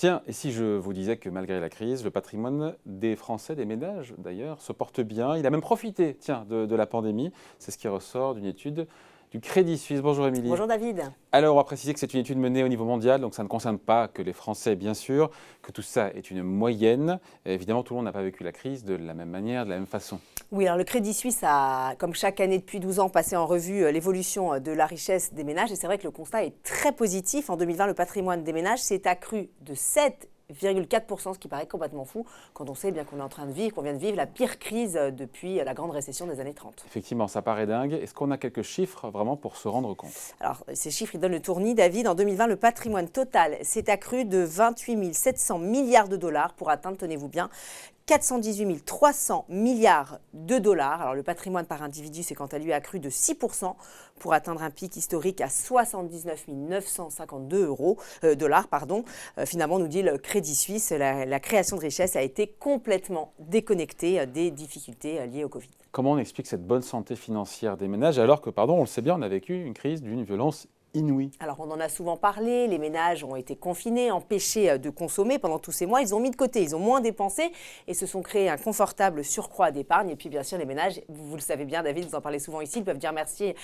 Tiens, et si je vous disais que malgré la crise, le patrimoine des Français, des ménages d'ailleurs, se porte bien, il a même profité, tiens, de la pandémie. C'est ce qui ressort d'une étude du Crédit Suisse. Bonjour Émilie. Bonjour David. Alors on va préciser que c'est une étude menée au niveau mondial, donc ça ne concerne pas que les Français bien sûr, que tout ça est une moyenne. Et évidemment, tout le monde n'a pas vécu la crise de la même manière, de la même façon. Oui, alors le Crédit Suisse a, comme chaque année depuis 12 ans, passé en revue l'évolution de la richesse des ménages. Et c'est vrai que le constat est très positif. En 2020, le patrimoine des ménages s'est accru de 7,4%, ce qui paraît complètement fou quand on sait bien qu'on est en train de vivre, qu'on vient de vivre la pire crise depuis la grande récession des années 30. Effectivement, ça paraît dingue. Est-ce qu'on a quelques chiffres vraiment pour se rendre compte? Alors, ces chiffres, ils donnent le tournis. David, en 2020, le patrimoine total s'est accru de 28 700 milliards de dollars pour atteindre, tenez-vous bien, 418 300 milliards de dollars. Alors, le patrimoine par individu s'est quant à lui accru de 6% pour atteindre un pic historique à 79 952 dollars. Finalement, nous dit le Crédit Suisse, la création de richesse a été complètement déconnectée des difficultés liées au Covid. Comment on explique cette bonne santé financière des ménages alors que, pardon, on le sait bien, on a vécu une crise d'une violence inouïe? Alors on en a souvent parlé, les ménages ont été confinés, empêchés de consommer pendant tous ces mois, ils ont mis de côté, ils ont moins dépensé et se sont créés un confortable surcroît d'épargne. Et puis bien sûr les ménages, vous le savez bien David, vous en parlez souvent ici, ils peuvent dire merci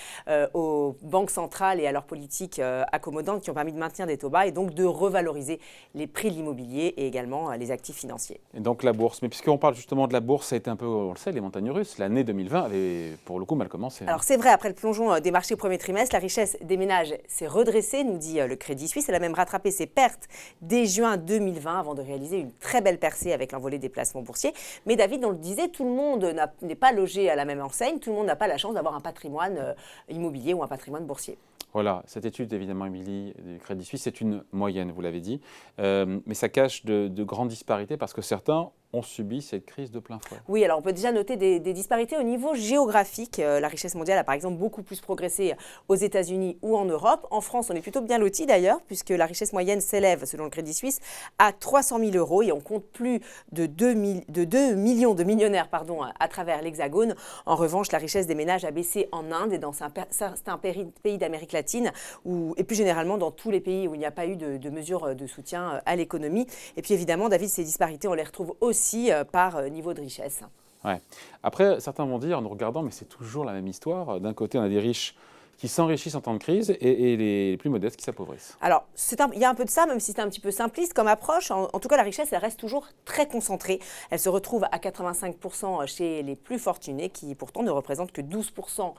aux banques centrales et à leurs politiques accommodantes qui ont permis de maintenir des taux bas et donc de revaloriser les prix de l'immobilier et également les actifs financiers. Et donc la bourse, mais puisqu'on parle justement de la bourse, ça a été un peu, on le sait, les montagnes russes. L'année 2020 avait pour le coup mal commencé. Alors c'est vrai, après le plongeon des marchés au premier trimestre, la richesse des ménages s'est redressée, nous dit le Crédit Suisse. Elle a même rattrapé ses pertes dès juin 2020 avant de réaliser une très belle percée avec l'envolée des placements boursiers. Mais David, on le disait, tout le monde n'est pas logé à la même enseigne, tout le monde n'a pas la chance d'avoir un patrimoine immobilier ou un patrimoine boursier. Voilà, cette étude, évidemment, Émilie, du Crédit Suisse, c'est une moyenne, vous l'avez dit, mais ça cache de grandes disparités parce que certains ont subi cette crise de plein fouet. Oui, alors on peut déjà noter des disparités au niveau géographique. La richesse mondiale a par exemple beaucoup plus progressé aux États-Unis ou en Europe. En France, on est plutôt bien lotis d'ailleurs, puisque la richesse moyenne s'élève, selon le Crédit Suisse, à 300 000 euros et on compte plus de 2 millions de millionnaires à travers l'Hexagone. En revanche, la richesse des ménages a baissé en Inde et dans certains pays d'Amérique latine et plus généralement dans tous les pays où il n'y a pas eu de mesures de soutien à l'économie. Et puis évidemment, David, ces disparités, on les retrouve aussi par niveau de richesse. Ouais. Après, certains vont dire, en nous regardant, mais c'est toujours la même histoire. D'un côté, on a des riches qui s'enrichissent en temps de crise et les plus modestes qui s'appauvrissent. Alors, il y a un peu de ça, même si c'est un petit peu simpliste comme approche. En tout cas, la richesse, elle reste toujours très concentrée. Elle se retrouve à 85% chez les plus fortunés, qui pourtant ne représentent que 12%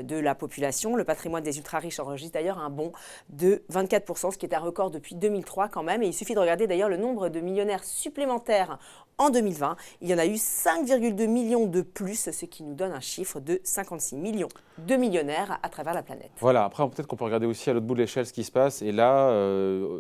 de la population. Le patrimoine des ultra-riches enregistre d'ailleurs un bond de 24%, ce qui est un record depuis 2003 quand même. Et il suffit de regarder d'ailleurs le nombre de millionnaires supplémentaires en 2020. Il y en a eu 5,2 millions de plus, ce qui nous donne un chiffre de 56 millions de millionnaires à travers la planète. Voilà, après peut-être qu'on peut regarder aussi à l'autre bout de l'échelle ce qui se passe. Et là,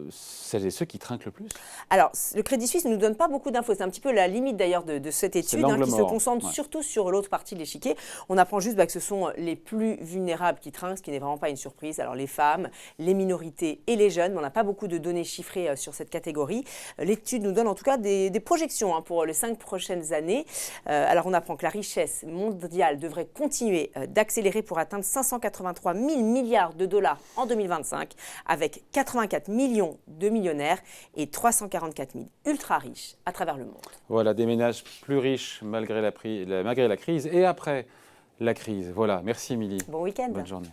celles et ceux qui trinquent le plus. Alors, le Crédit Suisse ne nous donne pas beaucoup d'infos. C'est un petit peu la limite d'ailleurs de cette étude qui se concentre surtout sur l'autre partie de l'échiquier. On apprend juste que ce sont les plus vulnérables qui trinquent, ce qui n'est vraiment pas une surprise. Alors les femmes, les minorités et les jeunes, mais on n'a pas beaucoup de données chiffrées sur cette catégorie. L'étude nous donne en tout cas des projections pour les 5 prochaines années. Alors on apprend que la richesse mondiale devrait continuer d'accélérer pour atteindre 583 000 milliards de dollars en 2025, avec 84 millions de millionnaires et 344 000 ultra-riches à travers le monde. Voilà, des ménages plus riches malgré la crise et après la crise. Voilà, merci Émilie. Bon week-end. Bonne journée.